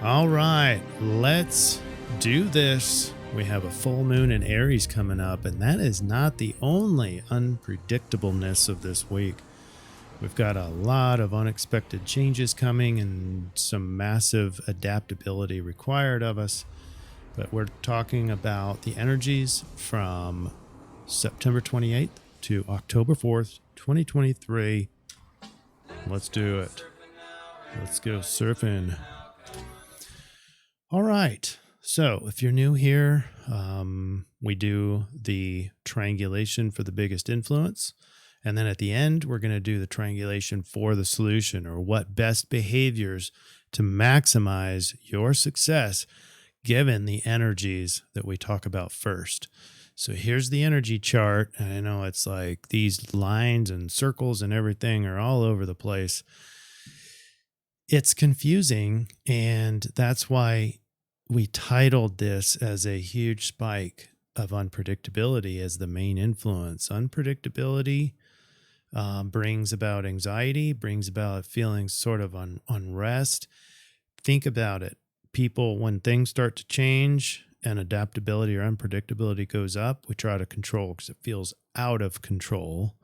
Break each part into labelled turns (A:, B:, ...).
A: All right, let's do this. We have a full moon in Aries coming up, and that is not the only unpredictableness of this week. We've got a lot of unexpected changes coming and some massive adaptability required of us. But we're talking about the energies from September 28th to October 4th, 2023. Let's do it. Let's go surfing. All right. So if you're new here, we do the triangulation for the biggest influence. And then at the end, we're going to do the triangulation for the solution, or what best behaviors to maximize your success given the energies that we talk about first. So here's the energy chart. And I know it's like these lines and circles and everything are all over the place. It's confusing, and that's why we titled this as a huge spike of unpredictability as the main influence. Unpredictability brings about anxiety, brings about feelings sort of unrest. Think about it. People, when things start to change and adaptability or unpredictability goes up, we try to control because it feels out of control.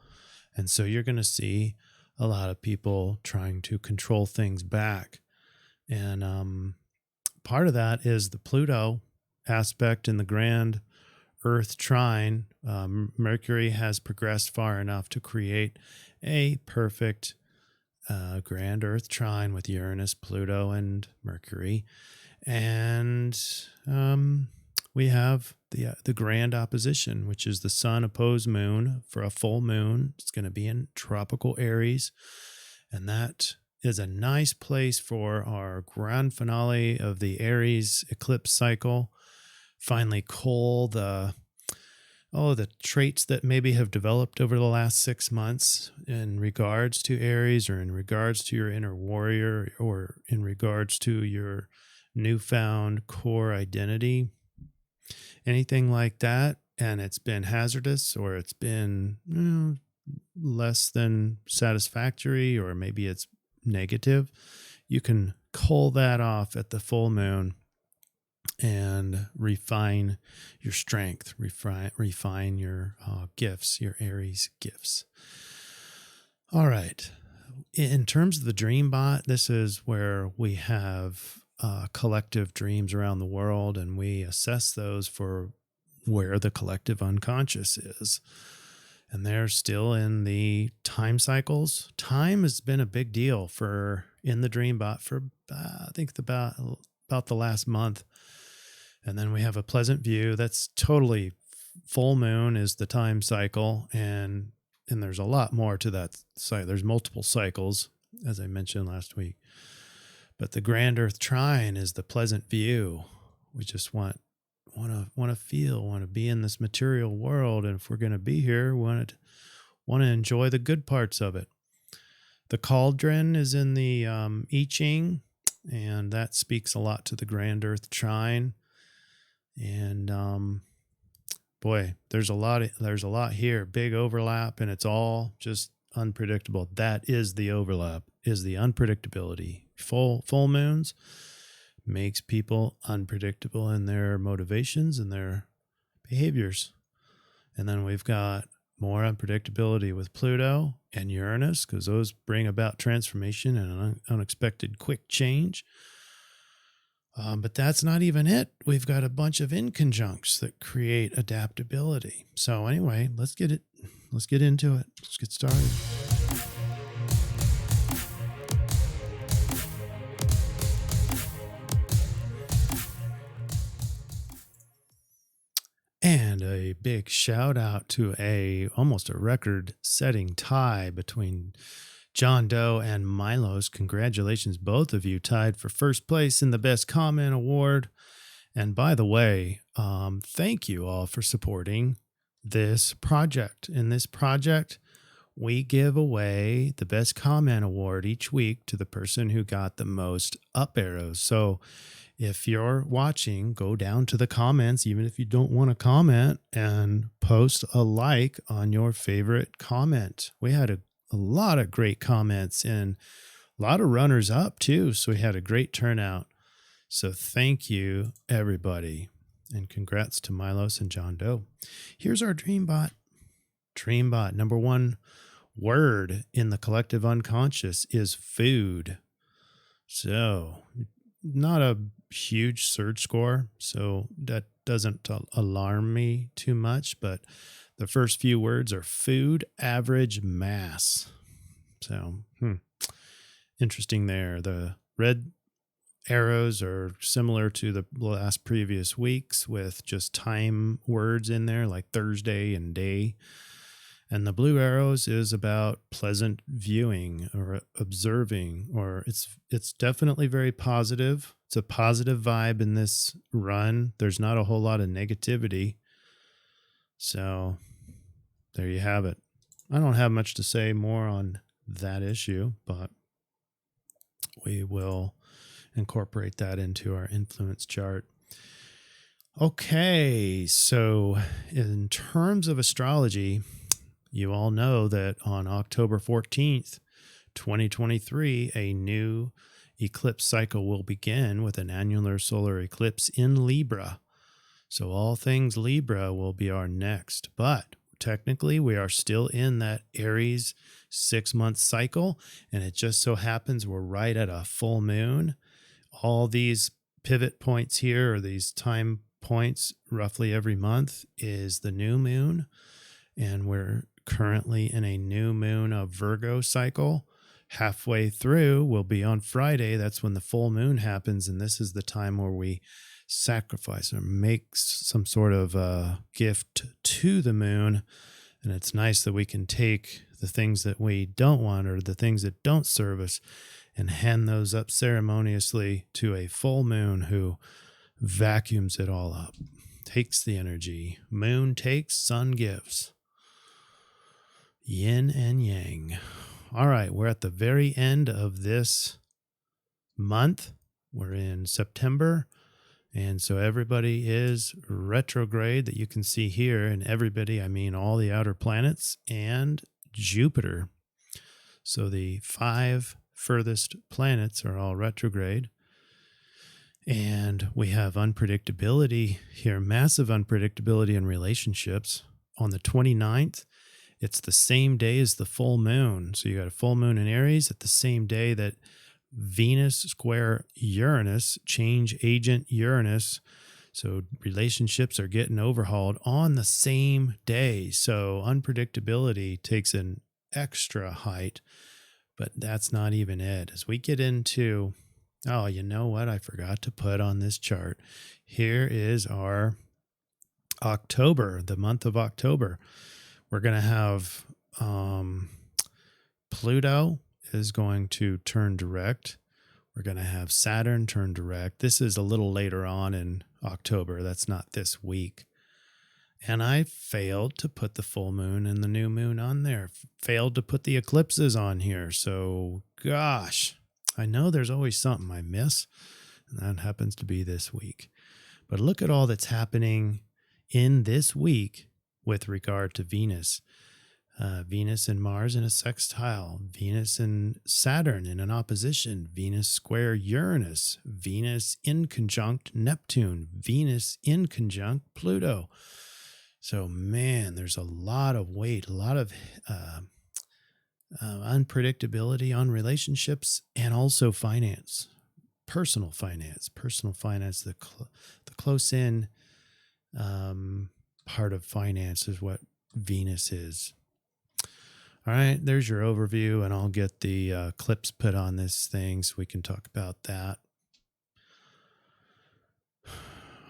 A: And so you're going to see a lot of people trying to control things back. And part of that is the Pluto aspect in the grand Earth trine. Mercury has progressed far enough to create a perfect grand Earth trine with Uranus, Pluto, and Mercury. And we have the grand opposition, which is the Sun opposed Moon for a full moon. It's going to be in Tropical Aries, and that is a nice place for our grand finale of the Aries eclipse cycle. Finally cull the traits that maybe have developed over the last 6 months in regards to Aries, or in regards to your inner warrior, or in regards to your newfound core identity, anything like that. And it's been hazardous, or it's been less than satisfactory, or maybe it's negative. You can cull that off at the full moon and refine your strength, refine your gifts, your Aries gifts. All right. In terms of the dream bot, this is where we have collective dreams around the world, and we assess those for where the collective unconscious is. And they're still in the time cycles. Time has been a big deal in the dream bot for I think about the last month. And then we have a pleasant view. That's totally full moon is the time cycle. And there's a lot more to that cycle. There's multiple cycles, as I mentioned last week. But the grand Earth trine is the pleasant view. We just want to be in this material world. And if we're going to be here, we want to enjoy the good parts of it. The cauldron is in the I-Ching, and that speaks a lot to the grand Earth trine. And boy, there's a lot here, big overlap, and it's all just unpredictable. That is the overlap, is the unpredictability. Full moons makes people unpredictable in their motivations and their behaviors. And then we've got more unpredictability with Pluto and Uranus, because those bring about transformation and an unexpected quick change. But that's not even it. We've got a bunch of inconjuncts that create adaptability. So anyway, let's get into it. Let's get started. And a big shout out to almost a record-setting tie between John Doe and Milos. Congratulations, both of you tied for first place in the Best Comment Award. And by the way, thank you all for supporting this project. In this project, we give away the Best Comment Award each week to the person who got the most up arrows. So if you're watching, go down to the comments, even if you don't want to comment, and post a like on your favorite comment. We had a lot of great comments and a lot of runners up too. So we had a great turnout. So thank you, everybody. And congrats to Milos and John Doe. Here's our Dreambot. Dreambot, number one word in the collective unconscious is food. So not a huge surge score, so that doesn't alarm me too much, but the first few words are food, average, mass. So interesting there. The red arrows are similar to the last previous weeks with just time words in there like Thursday and day. And the blue arrows is about pleasant viewing or observing, or it's definitely very positive. It's a positive vibe in this run. There's not a whole lot of negativity. So there you have it. I don't have much to say more on that issue, but we will incorporate that into our influence chart. Okay, so in terms of astrology, you all know that on October 14th, 2023, a new eclipse cycle will begin with an annular solar eclipse in Libra. So all things Libra will be our next, but technically we are still in that Aries 6-month cycle, and it just so happens we're right at a full moon. All these pivot points here, or these time points roughly every month, is the new moon, and we're currently in a new moon of Virgo cycle. Halfway through will be on Friday. That's when the full moon happens, and this is the time where we sacrifice or make some sort of gift to the moon. And it's nice that we can take the things that we don't want or the things that don't serve us and hand those up ceremoniously to a full moon who vacuums it all up, takes the energy. Moon takes, sun gives. Yin and yang. All right, we're at the very end of this month. We're in September. And so everybody is retrograde that you can see here. And everybody, I mean all the outer planets and Jupiter. So the 5 furthest planets are all retrograde. And we have unpredictability here, massive unpredictability in relationships. On the 29th, it's the same day as the full moon. So you got a full moon in Aries at the same day that Venus square Uranus, change agent Uranus. So relationships are getting overhauled on the same day. So unpredictability takes an extra height, but that's not even it. As we get into, oh, you know what? I forgot to put on this chart. Here is our October, the month of October. We're going to have Pluto is going to turn direct. We're going to have Saturn turn direct. This is a little later on in October. That's not this week. And I failed to put the full moon and the new moon on there. Failed to put the eclipses on here. So, gosh, I know there's always something I miss. And that happens to be this week. But look at all that's happening in this week with regard to Venus. Venus and Mars in a sextile, Venus and Saturn in an opposition, Venus square Uranus, Venus in conjunct Neptune, Venus in conjunct Pluto. So, man, there's a lot of weight, a lot of unpredictability on relationships and also finance, personal finance, the close in part of finance is what Venus is. All right, there's your overview, and I'll get the clips put on this thing so we can talk about that.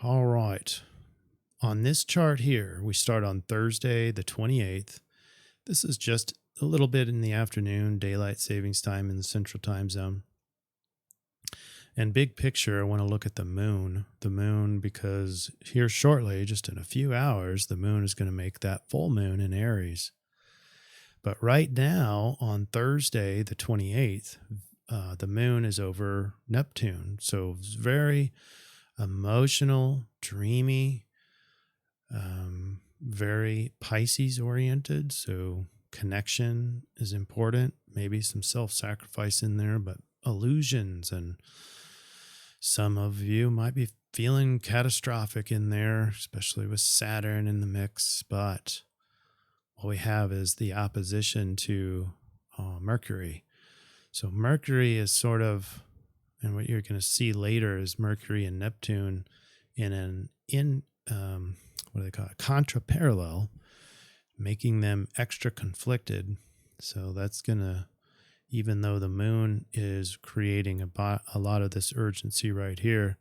A: All right. On this chart here, we start on Thursday, the 28th. This is just a little bit in the afternoon, daylight savings time in the central time zone. And big picture, I want to look at the moon. The moon, because here shortly, just in a few hours, the moon is going to make that full moon in Aries. But right now, on Thursday, the 28th, the moon is over Neptune. So it's very emotional, dreamy, very Pisces-oriented. So connection is important. Maybe some self-sacrifice in there, but illusions and Some of you might be feeling catastrophic in there, especially with Saturn in the mix. But what we have is the opposition to Mercury. So Mercury is sort of, and what you're going to see later is Mercury and Neptune what do they call it? Contra-parallel, making them extra conflicted. So that's going to, even though the moon is creating a lot of this urgency right here,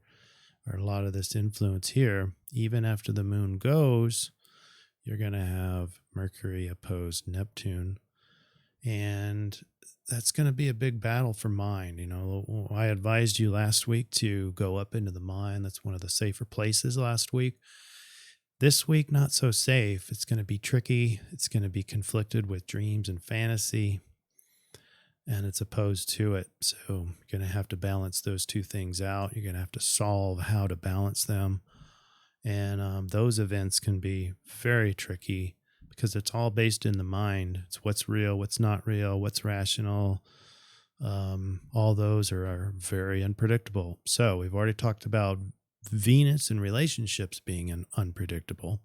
A: or a lot of this influence here, even after the moon goes, you're going to have Mercury opposed Neptune. And that's going to be a big battle for mind. I advised you last week to go up into the mind. That's one of the safer places last week. This week, not so safe. It's going to be tricky. It's going to be conflicted with dreams and fantasy, and it's opposed to it. So you're going to have to balance those two things out. You're going to have to solve how to balance them. And those events can be very tricky because it's all based in the mind. It's what's real, what's not real, what's rational. All those are very unpredictable. So we've already talked about Venus and relationships being unpredictable.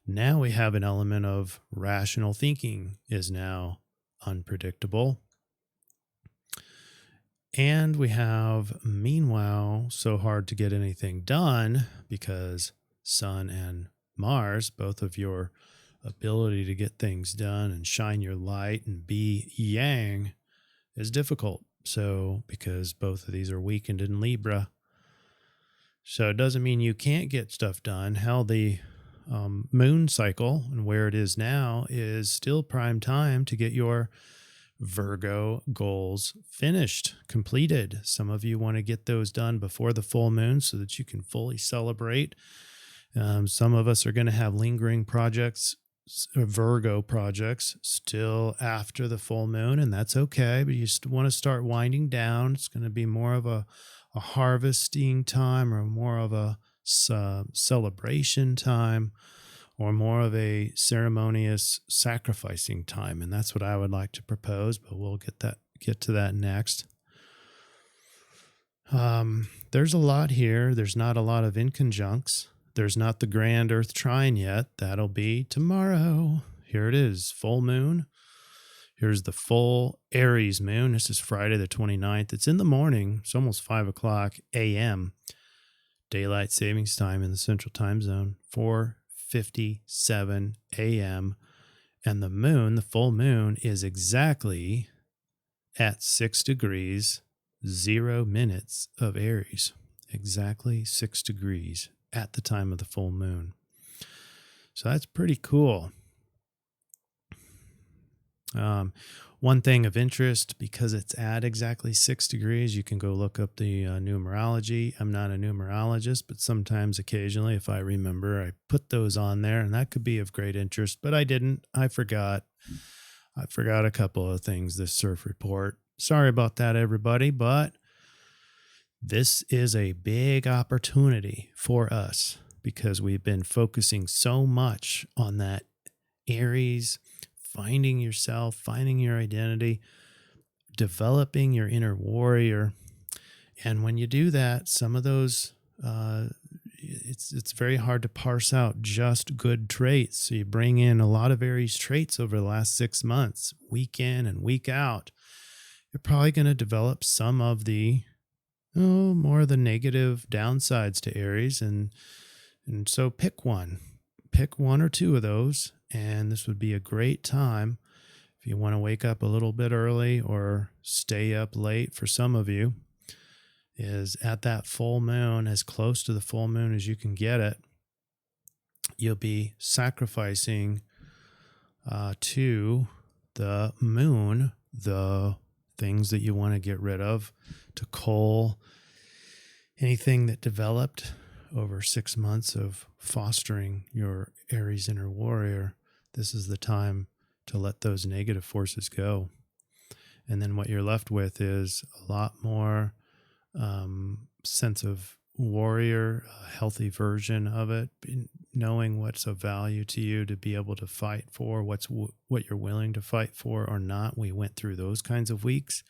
A: Now we have an element of rational thinking is now unpredictable. And we have, meanwhile, so hard to get anything done because Sun and Mars, both of your ability to get things done and shine your light and be yang, is difficult. So because both of these are weakened in Libra. So it doesn't mean you can't get stuff done. Hell, the moon cycle and where it is now is still prime time to get your Virgo goals finished, completed. Some of you want to get those done before the full moon so that you can fully celebrate. Some of us are going to have lingering projects, Virgo projects, still after the full moon, and that's okay, but you still want to start winding down. It's going to be more of a harvesting time, or more of a celebration time, or more of a ceremonious sacrificing time. And that's what I would like to propose, but we'll get to that next. There's a lot here. There's not a lot of inconjuncts. There's not the grand Earth trine yet. That'll be tomorrow. Here it is, full moon. Here's the full Aries moon. This is Friday the 29th. It's in the morning. It's almost 5 o'clock a.m. Daylight savings time in the central time zone, 4:57 a.m. And the moon, the full moon, is exactly at 6 degrees, 0 minutes of Aries. Exactly 6 degrees at the time of the full moon. So that's pretty cool. One thing of interest, because it's at exactly 6 degrees, you can go look up the numerology. I'm not a numerologist, but sometimes, occasionally, if I remember, I put those on there, and that could be of great interest, but I didn't. I forgot a couple of things this CIRF report. Sorry about that, everybody, but this is a big opportunity for us because we've been focusing so much on that Aries, finding yourself, finding your identity, developing your inner warrior. And when you do that, some of those, it's very hard to parse out just good traits. So you bring in a lot of Aries traits over the last 6 months, week in and week out. You're probably going to develop some of the, more of the negative downsides to Aries. And so pick one or two of those. And this would be a great time if you want to wake up a little bit early or stay up late. For some of you, is at that full moon, as close to the full moon as you can get it, you'll be sacrificing to the moon the things that you want to get rid of, to cull anything that developed over 6 months of fostering your Aries inner warrior. This is the time to let those negative forces go. And then what you're left with is a lot more sense of warrior, a healthy version of it, knowing what's of value to you to be able to fight for, what you're willing to fight for or not. We went through those kinds of weeks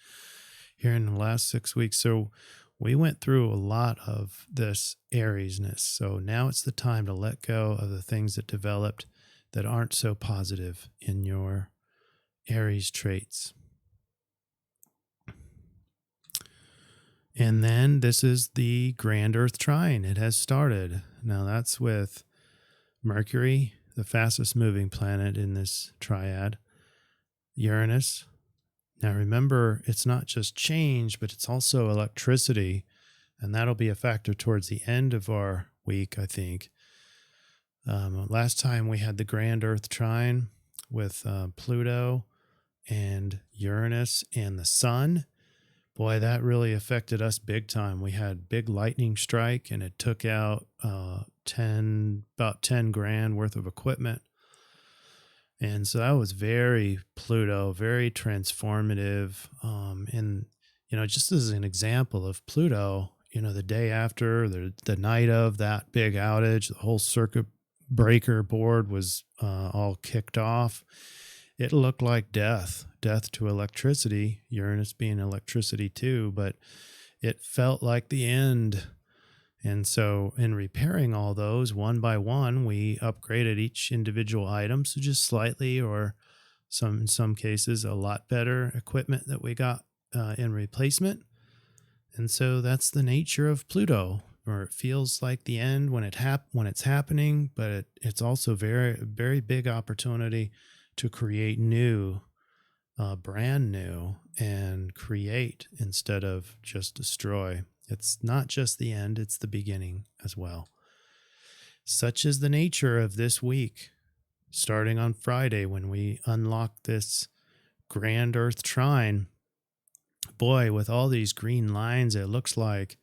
A: here in the last 6 weeks. So we went through a lot of this Ariesness. So now it's the time to let go of the things that developed that aren't so positive in your Aries traits. And then this is the Grand Earth Trine. It has started. Now that's with Mercury, the fastest moving planet in this triad, Uranus. Now remember, it's not just change, but it's also electricity. And that'll be a factor towards the end of our week, I think. Last time we had the Grand Earth Trine with Pluto and Uranus and the Sun. Boy, that really affected us big time. We had big lightning strike, and it took out about 10 grand worth of equipment. And so that was very Pluto, very transformative. And, just as an example of Pluto, the day after, the night of that big outage, the whole circuit breaker board was all kicked off. It looked like death to electricity, Uranus being electricity too, but it felt like the end. And so in repairing all those one by one, we upgraded each individual item. So just slightly, or in some cases, a lot better equipment that we got in replacement. And so that's the nature of Pluto, or it feels like the end when it's happening, but it's also very, very big opportunity to create new, brand new, and create instead of just destroy. It's not just the end, it's the beginning as well. Such is the nature of this week, starting on Friday when we unlock this Grand Earth Trine. Boy, with all these green lines, it looks like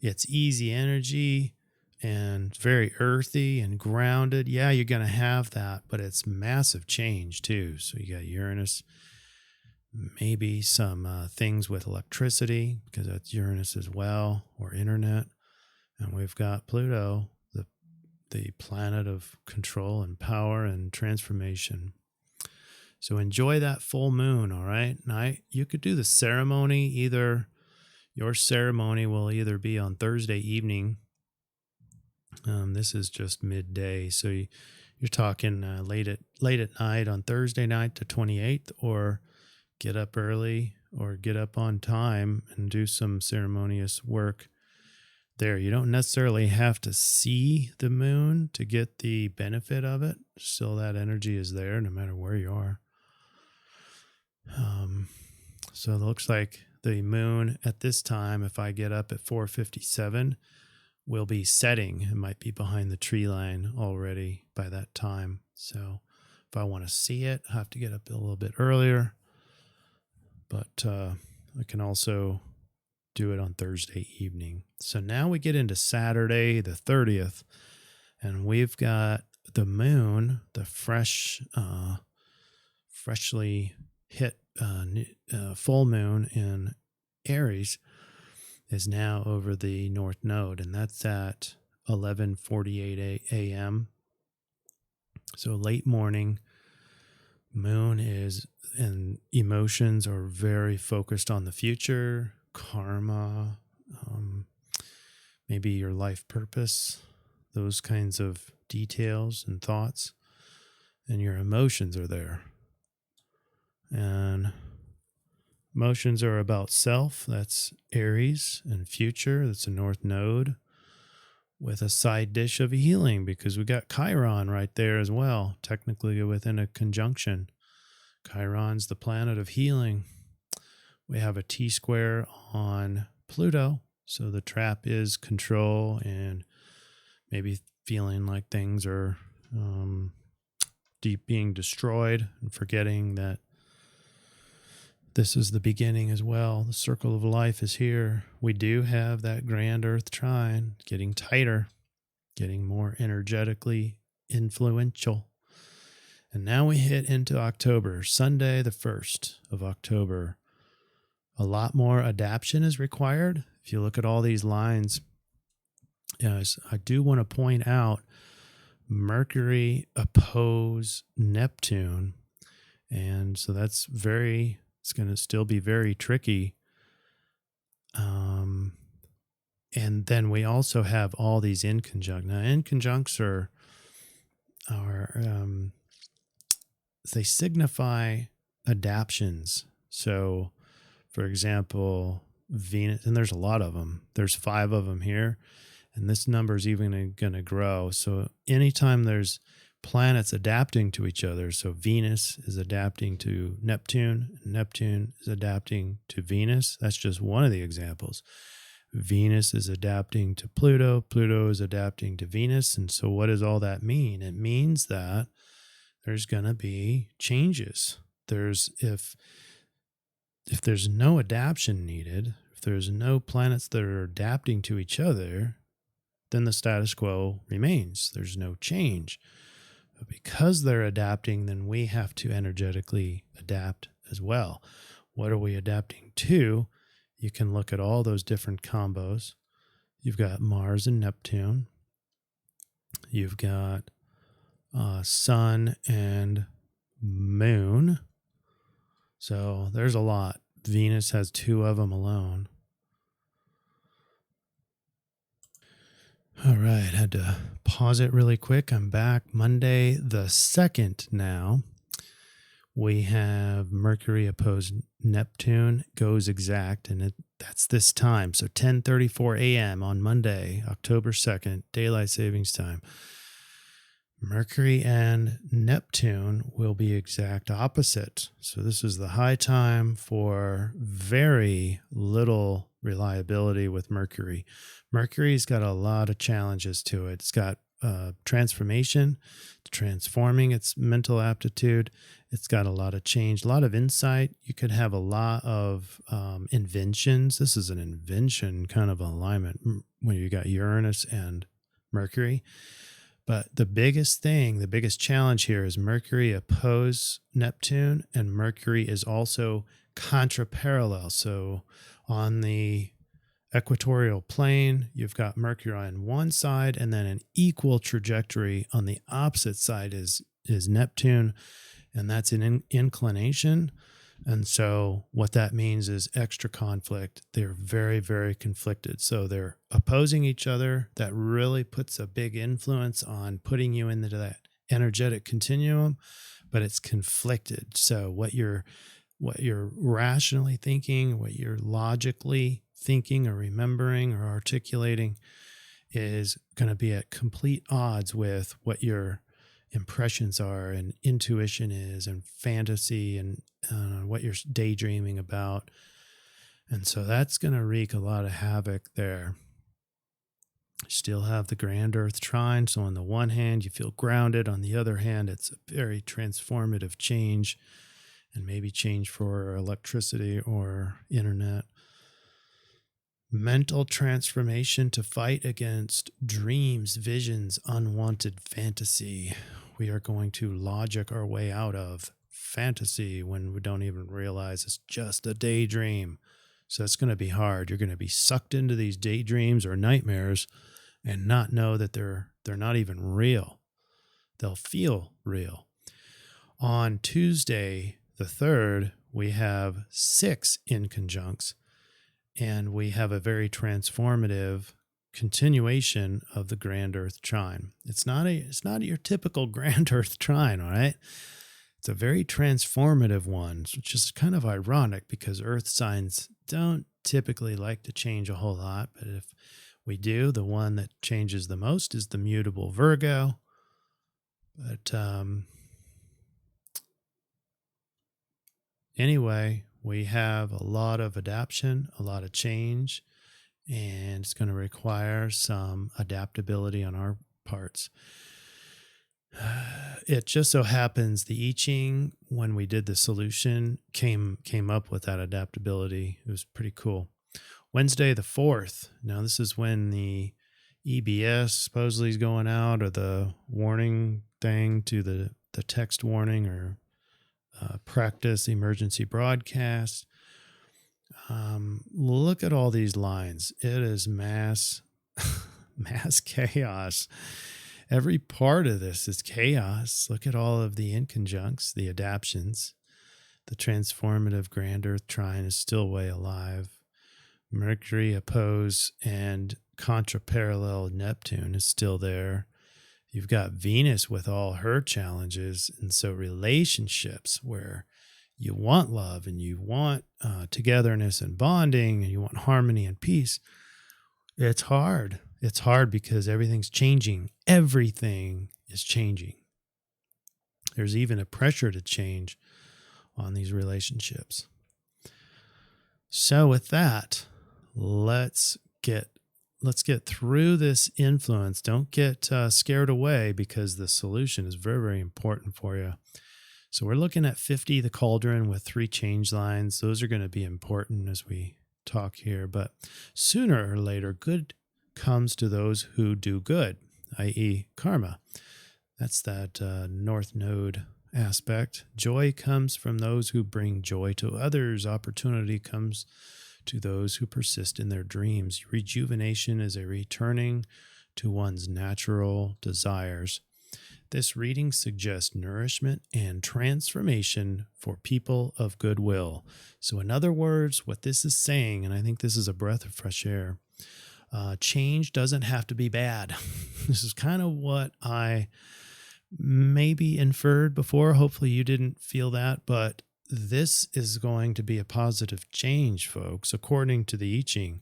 A: it's easy energy and very earthy and grounded. Yeah, you're going to have that, but it's massive change too. So you got Uranus, maybe some things with electricity, because that's Uranus as well, or internet. And we've got Pluto, the planet of control and power and transformation. So enjoy that full moon, all right? Now, you could do the ceremony. Your ceremony will either be on Thursday evening. This is just midday, so you're talking late at night on Thursday night, the 28th, or get up early or get up on time and do some ceremonious work there. You don't necessarily have to see the moon to get the benefit of it. Still, that energy is there no matter where you are. So it looks like the moon at this time, if I get up at 4:57, will be setting. It might be behind the tree line already by that time. So if I want to see it, I have to get up a little bit earlier. But I can also do it on Thursday evening. So now we get into Saturday, the 30th, and we've got the moon, the freshly hit full moon in Aries is now over the North Node, and that's at 11:48 a.m. So late morning. Moon is, and emotions are very focused on the future, karma, maybe your life purpose, those kinds of details and thoughts, and your emotions are there. And emotions are about self, that's Aries, and future, that's the North Node, with a side dish of healing, because we got Chiron right there as well, technically within a conjunction. Chiron's the planet of healing. We have a T-square on Pluto, so the trap is control and maybe feeling like things are being destroyed, and forgetting that this is the beginning as well. The circle of life is here. We do have that Grand Earth Trine getting tighter, getting more energetically influential. And now we hit into October, Sunday, the 1st of October. A lot more adaptation is required. If you look at all these lines, yes, I do want to point out Mercury oppose Neptune. And so that's it's going to still be very tricky. And then we also have all these inconjunct. Now, inconjuncts are they signify adaptions. So, for example, Venus, and there's a lot of them. There's 5 of them here, and this number is even going to grow. So anytime there's planets adapting to each other, so Venus is adapting to Neptune, Neptune is adapting to Venus. That's just one of the examples. Venus is adapting to Pluto, Pluto is adapting to Venus. And so what does all that mean? It means that there's going to be changes. If there's no adaptation needed, if there's no planets that are adapting to each other, then the status quo remains. There's no change. But because they're adapting, then we have to energetically adapt as well. What are we adapting to? You can look at all those different combos. You've got Mars and Neptune. You've got Sun and Moon. So there's a lot. Venus has 2 of them alone. All right, had to pause it really quick. I'm back. Monday the 2nd now. We have Mercury opposed Neptune, goes exact, and that's this time. So 10:34 a.m. on Monday, October 2nd, daylight savings time. Mercury and Neptune will be exact opposite. So this is the high time for very little reliability with Mercury. Mercury's got a lot of challenges to it. It's got transformation, transforming its mental aptitude. It's got a lot of change, a lot of insight. You could have a lot of inventions. This is an invention kind of alignment when you got Uranus and Mercury. But the biggest challenge here is Mercury opposes Neptune, and Mercury is also contraparallel. So on the equatorial plane, you've got Mercury on one side, and then an equal trajectory on the opposite side is Neptune, and that's an inclination. And so what that means is extra conflict. They're very, very conflicted. So they're opposing each other. That really puts a big influence on putting you into that energetic continuum, but it's conflicted. So what you're rationally thinking, what you're logically thinking or remembering or articulating is going to be at complete odds with what your impressions are and intuition is and fantasy and what you're daydreaming about. And so that's going to wreak a lot of havoc there. You still have the grand earth trine. So on the one hand, you feel grounded. On the other hand, it's a very transformative change, and maybe change for electricity or internet. Mental transformation to fight against dreams, visions, unwanted fantasy. We are going to logic our way out of fantasy when we don't even realize it's just a daydream. So it's going to be hard. You're going to be sucked into these daydreams or nightmares and not know that they're not even real. They'll feel real. On Tuesday, the 3rd, we have 6 inconjuncts, and we have a very transformative continuation of the grand earth trine. It's not your typical grand earth trine, all right? It's a very transformative one, which is kind of ironic because earth signs don't typically like to change a whole lot, but if we do, the one that changes the most is the mutable Virgo. But anyway, we have a lot of adaptation, a lot of change, and it's going to require some adaptability on our parts. It just so happens the I-Ching, when we did the solution, came up with that adaptability. It was pretty cool. Wednesday the 4th. Now this is when the EBS supposedly is going out, or the warning thing to the text warning or practice emergency broadcast. Look at all these lines. It is mass chaos. Every part of this is chaos. Look at all of the inconjuncts, the adaptions. The transformative grand earth trine is still way alive. Mercury oppose and contraparallel Neptune is still there. You've got Venus with all her challenges. And so relationships where you want love and you want togetherness and bonding and you want harmony and peace, it's hard. It's hard because everything's changing. Everything is changing. There's even a pressure to change on these relationships. So with that, let's get through this influence. Don't get scared away because the solution is very, very important for you. So we're looking at 50, the cauldron with 3 change lines. Those are going to be important as we talk here. But sooner or later, good comes to those who do good, i.e. karma. That's that North Node aspect. Joy comes from those who bring joy to others. Opportunity comes to those who persist in their dreams. Rejuvenation is a returning to one's natural desires. This reading suggests nourishment and transformation for people of goodwill. So in other words, what this is saying, and I think this is a breath of fresh air, change doesn't have to be bad. This is kind of what I maybe inferred before. Hopefully you didn't feel that, but this is going to be a positive change, folks. According to the I-Ching,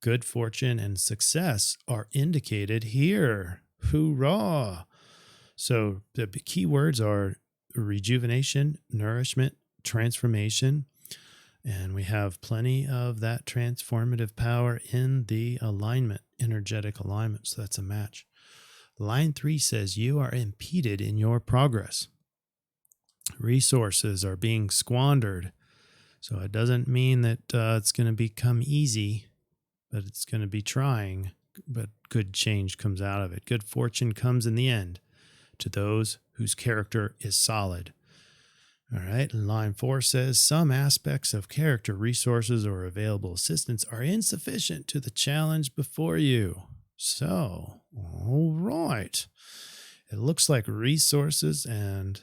A: good fortune and success are indicated here. Hoorah! So the key words are rejuvenation, nourishment, transformation, and we have plenty of that transformative power in the alignment, energetic alignment. So that's a match. Line 3 says you are impeded in your progress. Resources are being squandered. So it doesn't mean that it's going to become easy, but it's going to be trying. But good change comes out of it. Good fortune comes in the end to those whose character is solid. All right. Line 4 says some aspects of character, resources, or available assistance are insufficient to the challenge before you. So, all right. It looks like resources and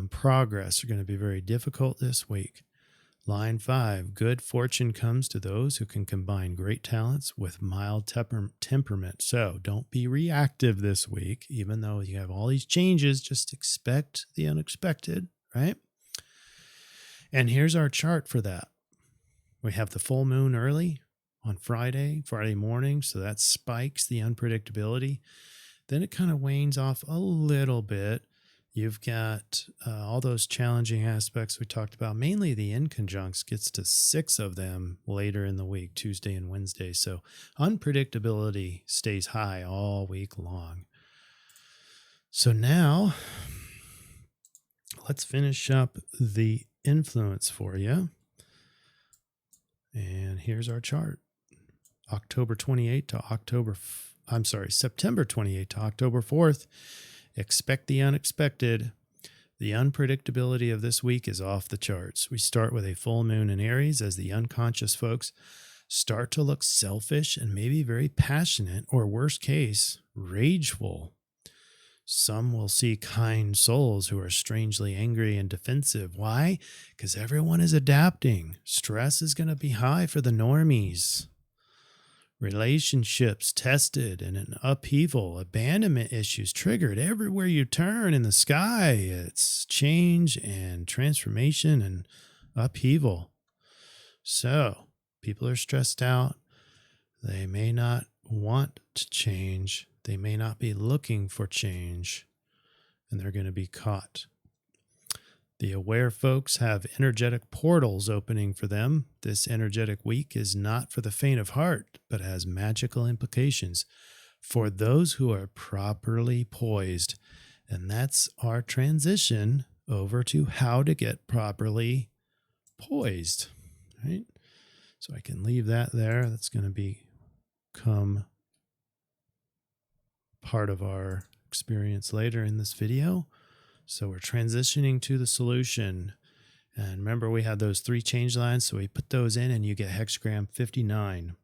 A: progress are going to be very difficult this week. Line 5, good fortune comes to those who can combine great talents with mild temperament. So don't be reactive this week, even though you have all these changes. Just expect the unexpected, right? And here's our chart for that. We have the full moon early on Friday morning. So that spikes the unpredictability. Then it kind of wanes off a little bit. You've got all those challenging aspects we talked about. Mainly the inconjuncts gets to 6 of them later in the week, Tuesday and Wednesday. So unpredictability stays high all week long. So now let's finish up the influence for you. And here's our chart. September 28 to October 4th. Expect the unexpected. The unpredictability of this week is off the charts. We start with a full moon in Aries as the unconscious folks start to look selfish and maybe very passionate, or worst case, rageful. Some will see kind souls who are strangely angry and defensive. Why? Because everyone is adapting. Stress is going to be high for the normies. Relationships tested and an upheaval, abandonment issues triggered everywhere you turn in the sky. It's change and transformation and upheaval. So people are stressed out. They may not want to change. They may not be looking for change, and they're going to be caught. The aware folks have energetic portals opening for them. This energetic week is not for the faint of heart, but has magical implications for those who are properly poised. And that's our transition over to how to get properly poised, right? So I can leave that there. That's going to become part of our experience later in this video. So we're transitioning to the solution. And remember, we had those 3 change lines. So we put those in and you get hexagram 59.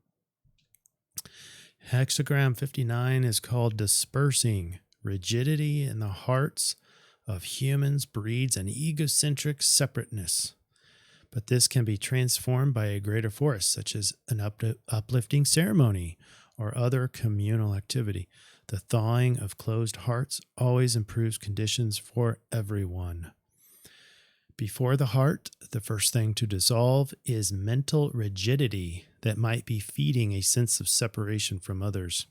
A: Hexagram 59 is called dispersing. Rigidity in the hearts of humans breeds an egocentric separateness. But this can be transformed by a greater force, such as an uplifting ceremony or other communal activity. The thawing of closed hearts always improves conditions for everyone. Before the heart, the first thing to dissolve is mental rigidity that might be feeding a sense of separation from others.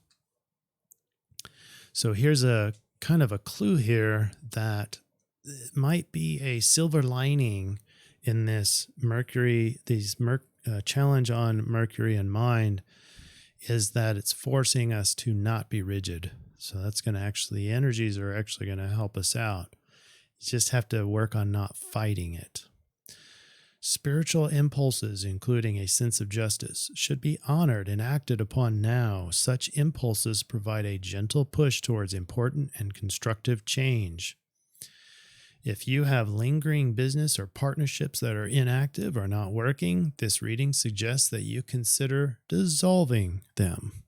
A: So here's a kind of a clue here that it might be a silver lining in this challenge on Mercury and mind, is that it's forcing us to not be rigid. So that's going to the energies are actually going to help us out. You just have to work on not fighting it. Spiritual impulses, including a sense of justice, should be honored and acted upon now. Such impulses provide a gentle push towards important and constructive change. If you have lingering business or partnerships that are inactive or not working, this reading suggests that you consider dissolving them.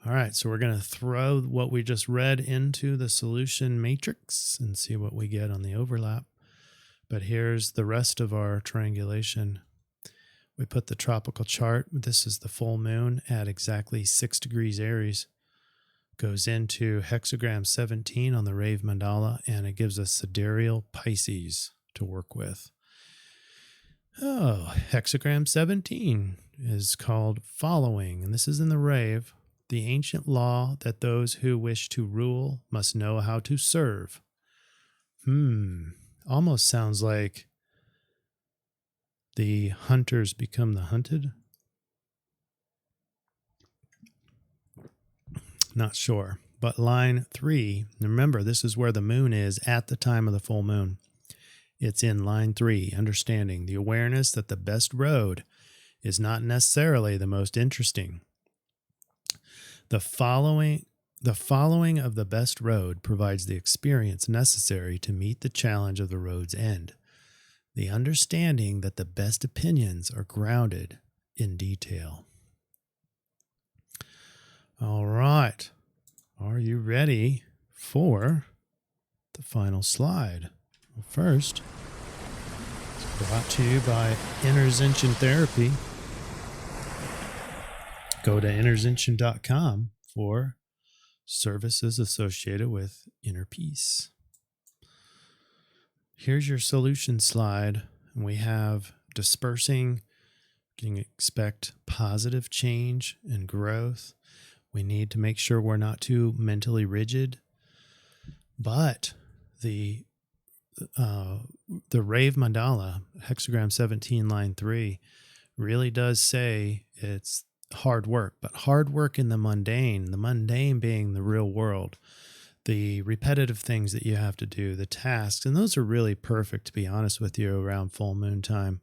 A: All right, so we're going to throw what we just read into the solution matrix and see what we get on the overlap. But here's the rest of our triangulation. We put the tropical chart. This is the full moon at exactly 6 degrees Aries. Goes into hexagram 17 on the Rave Mandala, and it gives us Sidereal Pisces to work with. Oh, hexagram 17 is called following, and this is in the Rave. The ancient law that those who wish to rule must know how to serve. Almost sounds like the hunters become the hunted. Not sure. But line 3, remember, this is where the moon is at the time of the full moon. It's in line 3, understanding the awareness that the best road is not necessarily the most interesting. The following of the best road provides the experience necessary to meet the challenge of the road's end. The understanding that the best opinions are grounded in detail. All right. Are you ready for the final slide? Well, first, it's brought to you by Intervention Therapy. Go to intervention.com for services associated with inner peace. Here's your solution slide. And we have dispersing. You can expect positive change and growth. We need to make sure we're not too mentally rigid. But the Rave Mandala, hexagram 17, line 3, really does say it's hard work, but hard work in the mundane being the real world, the repetitive things that you have to do, the tasks, and those are really perfect, to be honest with you, around full moon time.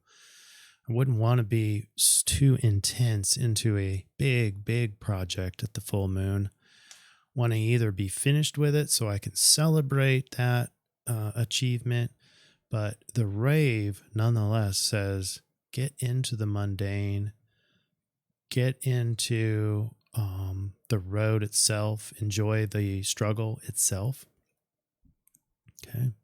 A: I wouldn't want to be too intense into a big project at the full moon. Want to either be finished with it so I can celebrate that achievement, but the Rave nonetheless says get into the mundane, get into the road itself, enjoy the struggle itself. Okay. And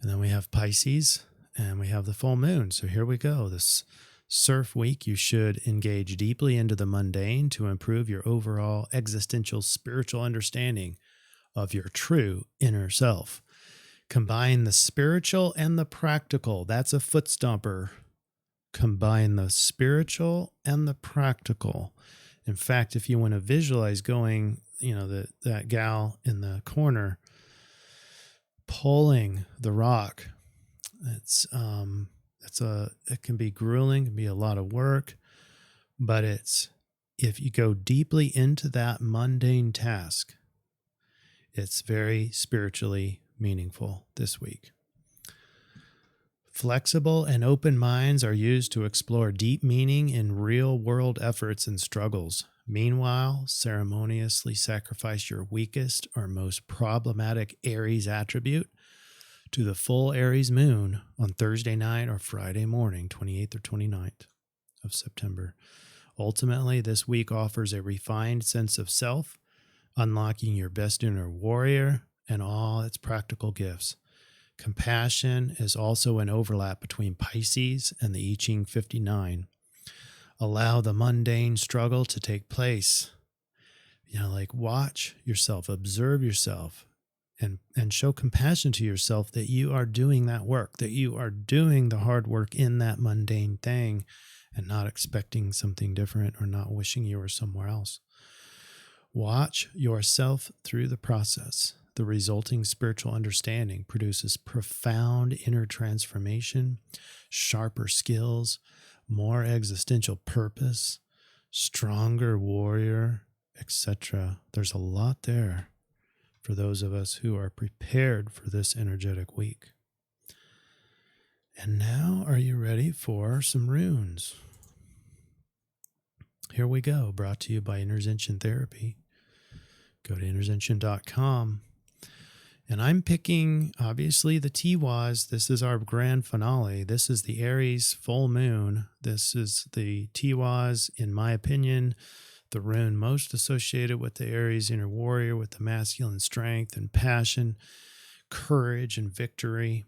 A: then we have Pisces and we have the full moon. So here we go. This CIRF week, you should engage deeply into the mundane to improve your overall existential spiritual understanding of your true inner self. Combine the spiritual and the practical. That's a foot stomper. Combine the spiritual and the practical. In fact, if you want to visualize going, that gal in the corner pulling the rock, it can be grueling, it can be a lot of work, but if you go deeply into that mundane task, it's very spiritually meaningful this week. Flexible and open minds are used to explore deep meaning in real-world efforts and struggles. Meanwhile, ceremoniously sacrifice your weakest or most problematic Aries attribute to the full Aries moon on Thursday night or Friday morning, 28th or 29th of September. Ultimately, this week offers a refined sense of self, unlocking your best inner warrior and all its practical gifts. Compassion is also an overlap between Pisces and the I-Ching 59. allow the mundane struggle to take place. Like watch yourself, observe yourself, and show compassion to yourself that you are doing that work, that you are doing the hard work in that mundane thing and not expecting something different or not wishing you were somewhere else. Watch yourself through the process. The resulting spiritual understanding produces profound inner transformation, sharper skills, more existential purpose, stronger warrior, etc. There's a lot there for those of us who are prepared for this energetic week. And now, are you ready for some runes? Here we go, brought to you by Intervention Therapy. Go to intervention.com. And I'm picking, obviously, the Tiwaz. This is our grand finale. This is the Aries full moon. This is the Tiwaz, in my opinion, the rune most associated with the Aries inner warrior, with the masculine strength and passion, courage and victory.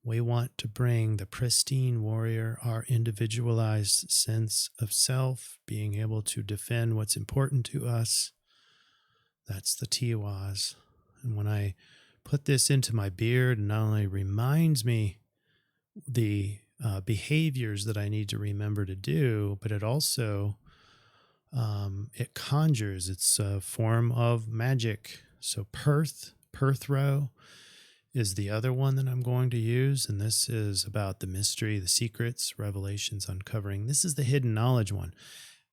A: We want to bring the pristine warrior, our individualized sense of self, being able to defend what's important to us. That's the Tiwaz. And when I put this into my beard, it not only reminds me the behaviors that I need to remember to do, but it also it conjures. It's a form of magic. So Perthro is the other one that I'm going to use, and this is about the mystery, the secrets, revelations, uncovering. This is the hidden knowledge one.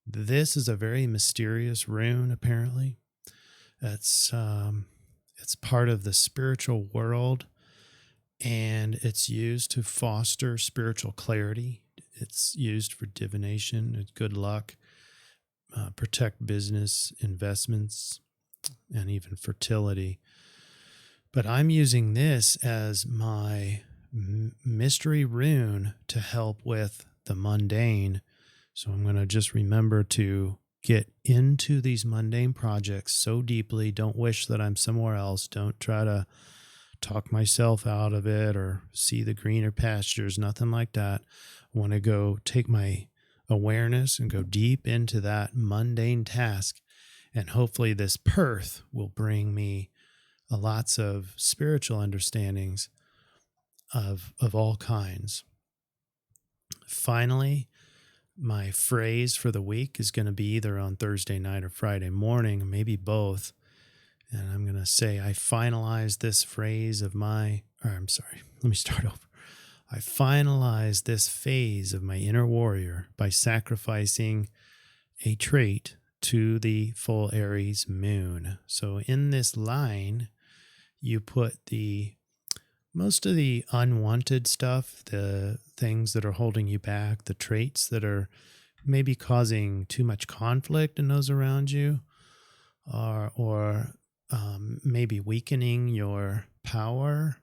A: This is a very mysterious rune, apparently. It's part of the spiritual world, and it's used to foster spiritual clarity. It's used for divination, good luck, protect business, investments, and even fertility. But I'm using this as my mystery rune to help with the mundane. So I'm going to just remember to get into these mundane projects so deeply. Don't wish that I'm somewhere else. Don't try to talk myself out of it or see the greener pastures, nothing like that. I want to go take my awareness and go deep into that mundane task. And hopefully this Perth will bring me lots of spiritual understandings of all kinds. Finally, my phrase for the week is going to be either on Thursday night or Friday morning, maybe both. And I'm going to say, I finalized this phrase of let me start over. I finalized this phase of my inner warrior by sacrificing a trait to the full Aries moon. So in this line, you put most of the unwanted stuff, the things that are holding you back, the traits that are maybe causing too much conflict in those around you, or maybe weakening your power.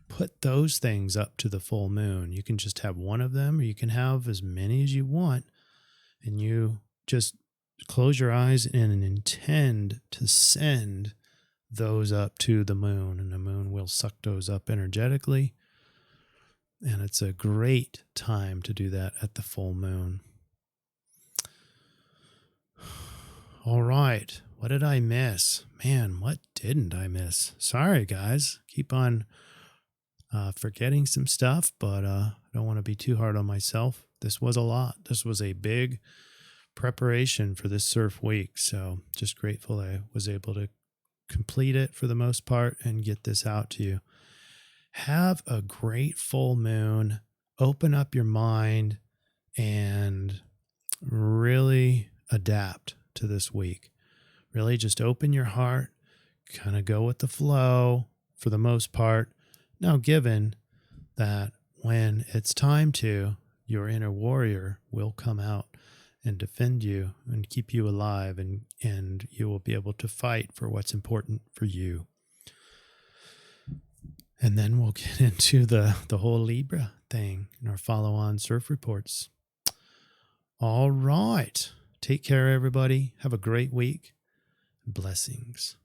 A: Put those things up to the full moon. You can just have one of them, or you can have as many as you want, and you just close your eyes and intend to send those up to the moon, and the moon will suck those up energetically. And it's a great time to do that at the full moon. All right. What did I miss? Man, what didn't I miss? Sorry, guys. Keep on forgetting some stuff, but I don't want to be too hard on myself. This was a lot. This was a big preparation for this CIRF week. So just grateful I was able to complete it for the most part and get this out to you. Have a great full moon. Open up your mind and really adapt to this week. Really just open your heart, kind of go with the flow for the most part. Now, given that when it's time to, your inner warrior will come out and defend you and keep you alive, and you will be able to fight for what's important for you. And then we'll get into the whole Libra thing in our follow-on CIRF reports. All right. Take care, everybody. Have a great week. Blessings.